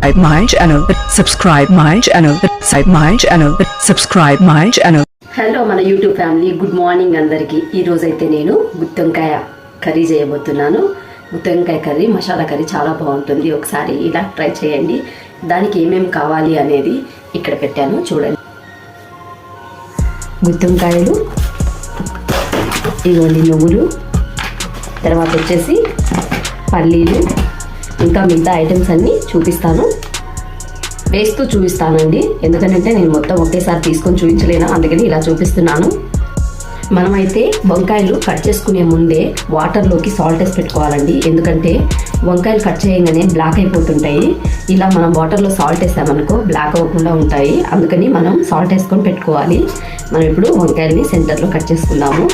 my channel, subscribe my channel, subscribe my channel. Hello మన YouTube family, good morning అందరికీ. ఈరోజైతే నేను గుత్తొంకాయ curry చేయబోతున్నాను. గుత్తొంకాయ కర్రీ, మసాలా కర్రీ చాలా బాగుంటుంది. ఒకసారి ఇలా ట్రై చేయండి. దానికి ఏమేమి కావాలి అనేది ఇక్కడ పెట్టాను, చూడండి. గుత్తొంకాయలు, ఇవన్నీ నువ్వులు, తర్వాత వచ్చేసి పల్లీలు, ఇంకా మిగతా ఐటమ్స్ అన్నీ చూపిస్తాను. వేస్తూ చూపిస్తానండి, ఎందుకంటే నేను మొత్తం ఒకేసారి తీసుకొని చూపించలేను, అందుకని ఇలా చూపిస్తున్నాను. మనమైతే వంకాయలు కట్ చేసుకునే ముందే వాటర్లోకి సాల్ట్ వేసి పెట్టుకోవాలండి. ఎందుకంటే వంకాయలు కట్ చేయగానే బ్లాక్ అయిపోతుంటాయి. ఇలా మనం వాటర్లో సాల్ట్ వేసామనుకో బ్లాక్ అవ్వకుండా ఉంటాయి. అందుకని మనం సాల్ట్ వేసుకొని పెట్టుకోవాలి. మనం ఇప్పుడు వంకాయలని సెంటర్లో కట్ చేసుకుందాము.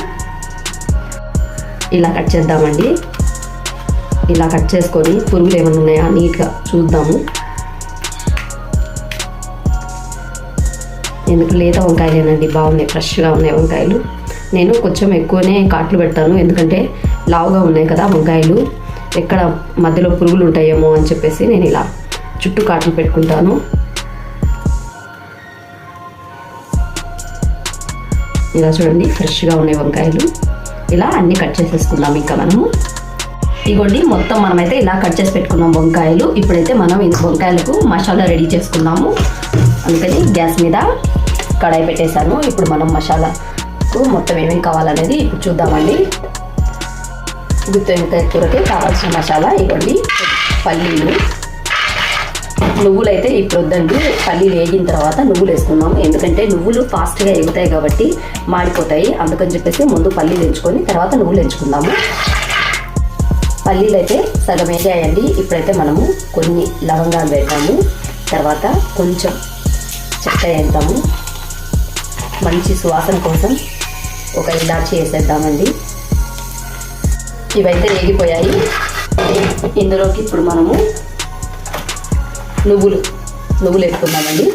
ఇలా కట్ చేద్దామండి. ఇలా కట్ చేసుకొని పురుగులు ఏమైనా ఉన్నాయా నీట్గా చూద్దాము. ఎందుకు లేత వంకాయలేనండి, బాగున్నాయి, ఫ్రెష్గా ఉన్నాయి వంకాయలు. నేను కొంచెం ఎక్కువనే కాట్లు పెడతాను, ఎందుకంటే లావుగా ఉన్నాయి కదా వంకాయలు, ఎక్కడ మధ్యలో పురుగులు ఉంటాయేమో అని చెప్పేసి నేను ఇలా చుట్టూ కాట్లు పెట్టుకుంటాను. ఇలా చూడండి, ఫ్రెష్గా ఉన్నాయి వంకాయలు. ఇలా అన్నీ కట్ చేసేసుకుందాం. ఇంకా మనము ఇగోండి, మొత్తం మనమైతే ఇలా కట్ చేసి పెట్టుకున్నాం వంకాయలు. ఇప్పుడైతే మనం ఈ వంకాయలకు మసాలా రెడీ చేసుకుందాము. అందుకని గ్యాస్ మీద కడాయి పెట్టేశాను. ఇప్పుడు మనం మసాలాకు మొత్తం ఏమేమి కావాలనేది ఇప్పుడు చూద్దామండి. గుత్తొంకాయ కూరకి కావాల్సిన మసాలా ఇవ్వండి. పల్లీలు, నువ్వులు అయితే ఇప్పుడు వద్దండి, పల్లీలు వేగిన తర్వాత నువ్వులు వేసుకున్నాము. ఎందుకంటే నువ్వులు ఫాస్ట్గా ఎగుతాయి కాబట్టి మాడిపోతాయి. అందుకని చెప్పేసి ముందు పల్లీలు ఎంచుకొని తర్వాత నువ్వులు ఎంచుకుందాము. పల్లీలు అయితే సగం వేసాయండి. ఇప్పుడైతే మనము కొన్ని లవంగాలు వేద్దాము. తర్వాత కొంచెం చెక్క వేద్దాము. మంచి సువాసన కోసం ఒక ఇలాచి వేసేద్దామండి. ఇవైతే వేగిపోయాయి. ఇందులోకి ఇప్పుడు మనము నువ్వులు వేసుకుందామండి.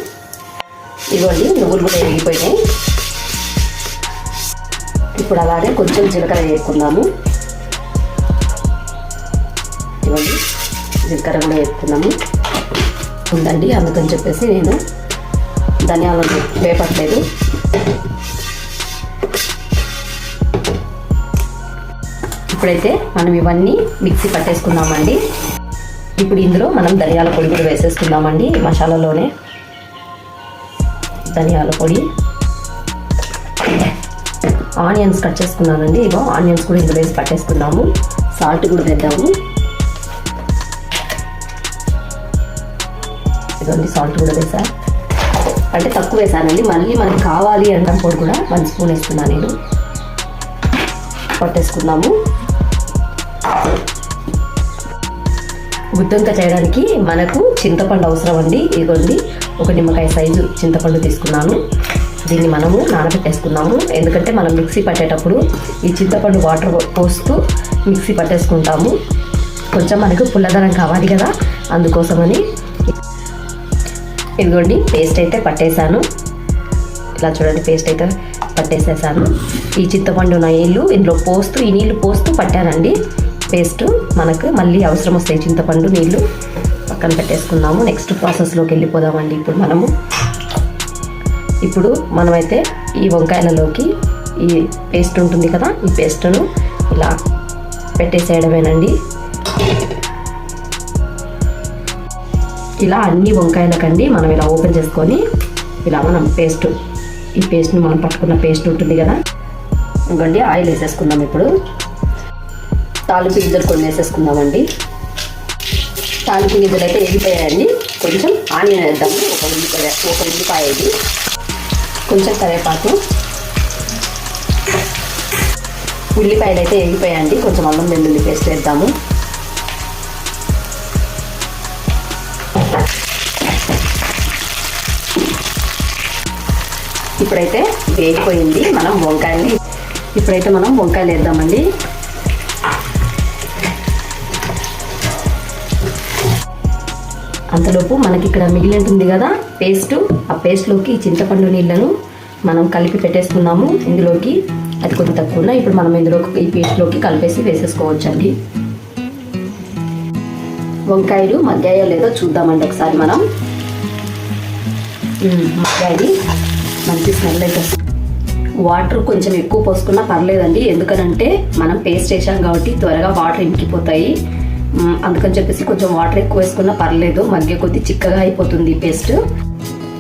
ఇవ్వండి, నువ్వులు కూడా వేగిపోయినాయి. ఇప్పుడు అలాగే కొంచెం జీలకర్ర వేసుకుందాము. ఇవ్వండి, జీలకర్ర కూడా వేసుకున్నాము ఉందండి, అందుకని చెప్పేసి నేను ధనియాలను వేపట్లేదు. ఇప్పుడైతే మనం ఇవన్నీ మిక్సీ పట్టేసుకుందామండి. ఇప్పుడు ఇందులో మనం ధనియాల పొడి కూడా వేసేసుకుందామండి. మసాలాలోనే ధనియాల పొడి, ఆనియన్స్ కట్ చేసుకున్నానండి. ఇగో ఆనియన్స్ కూడా ఇందులో వేసి పట్టేసుకుందాము. సాల్ట్ కూడా వేద్దాము. ఇదండి, సాల్ట్ కూడా వేసా, అంటే తక్కువ వేసానండి. మళ్ళీ మనకి కావాలి అంటే పొడి కూడా 1 స్పూన్ వేస్తున్నా నేను. పట్టేసుకుందాము. గుత్తొంకాయ చేయడానికి మనకు చింతపండు అవసరం అండి. ఇదిగోండి, ఒక నిమ్మకాయ సైజు చింతపండు తీసుకున్నాను. దీన్ని మనము నానబెట్టేసుకున్నాము. ఎందుకంటే మనం మిక్సీ పట్టేటప్పుడు ఈ చింతపండు వాటర్ పోస్తూ మిక్సీ పట్టేసుకుంటాము. కొంచెం మనకు పుల్లదనం కావాలి కదా, అందుకోసమని. ఇదిగోండి, పేస్ట్ అయితే పట్టేశాను. ఇలా చూడండి, పేస్ట్ అయితే పట్టేసేసాను. ఈ చింతపండు నీళ్ళు ఇందులో పోస్తూ, ఈ నీళ్ళు పోస్తూ పట్టానండి పేస్ట్. మనకు మళ్ళీ అవసరం వస్తాయి చింతపండు నీళ్ళు. పక్కన పెట్టేసుకున్నాము. నెక్స్ట్ ప్రాసెస్లోకి వెళ్ళిపోదామండి. ఇప్పుడు మనమైతే ఈ వంకాయలలోకి ఈ పేస్ట్ ఉంటుంది కదా, ఈ పేస్ట్ను ఇలా పెట్టేసేయడమేనండి. ఇలా అన్ని వంకాయలకండి మనం ఇలా ఓపెన్ చేసుకొని ఇలా మనం ఈ పేస్ట్ని మనం పట్టుకున్న పేస్ట్ ఉంటుంది కదా, ఇంకోండి ఆయిల్ వేసేసుకుందాం. ఇప్పుడు తాలింపు గింజలు కొన్ని వేసేసుకుందామండి. తాలింపు గింజలు అయితే వేగిపోయాయండి. కొంచెం ఆనియన్ వేద్దాము. ఒక ఉల్లిపాయ ఇది, కొంచెం కరివేపాకు. ఉల్లిపాయలు అయితే వేగిపోయాయండి. కొంచెం అల్లం వెల్లుల్లి పేస్ట్ వేద్దాము. ఇప్పుడైతే వేగిపోయింది. ఇప్పుడైతే మనం వంకాయలు వేద్దామండి. అంతలోపు మనకి ఇక్కడ మిగిలి ఉంటుంది కదా పేస్ట్, ఆ పేస్ట్లోకి చింతపండు నీళ్ళను మనం కలిపి పెట్టేసుకున్నాము. ఇందులోకి అది కొంచెం తక్కువ ఇప్పుడు మనం ఇందులో ఈ పేస్ట్లోకి కలిపేసి వేసేసుకోవచ్చండి. వంకాయలు మగ్గాయో లేదో చూద్దామండి ఒకసారి మనం. మగ్గాయి, మంచి స్మెల్ అయితే వస్తుంది. వాటర్ కొంచెం ఎక్కువ పోసుకున్నా పర్లేదండి, ఎందుకనంటే మనం పేస్ట్ వేసాం కాబట్టి త్వరగా వాటర్ ఇంకిపోతాయి. అందుకని చెప్పేసి కొంచెం వాటర్ ఎక్కువ వేసుకున్నా పర్లేదు, మగ్గే కొద్ది చిక్కగా అయిపోతుంది పేస్ట్.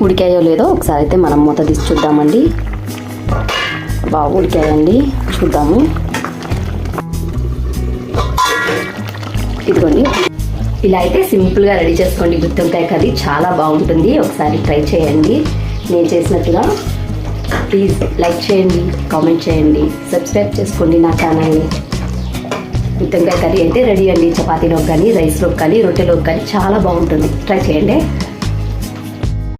ఉడికాయో లేదో ఒకసారి అయితే మనం మూత తీసి చూద్దామండి. బాగా ఉడికాయండి, చూద్దాము. ఇదిగోండి, ఇలా అయితే సింపుల్గా రెడీ చేసుకోండి గుత్తి వంకాయ కర్రీ, చాలా బాగుంటుంది. ఒకసారి ట్రై చేయండి నేను చేసినట్టుగా. ప్లీజ్ లైక్ చేయండి, కామెంట్ చేయండి, సబ్స్క్రైబ్ చేసుకోండి నా ఛానల్ని. గుత్తి వంకాయ కర్రీ అయితే రెడీ అండి. చపాతీలోకి కానీ, రైస్లోకి కానీ, రొట్టెలోకి కానీ చాలా బాగుంటుంది. ట్రై చేయండి.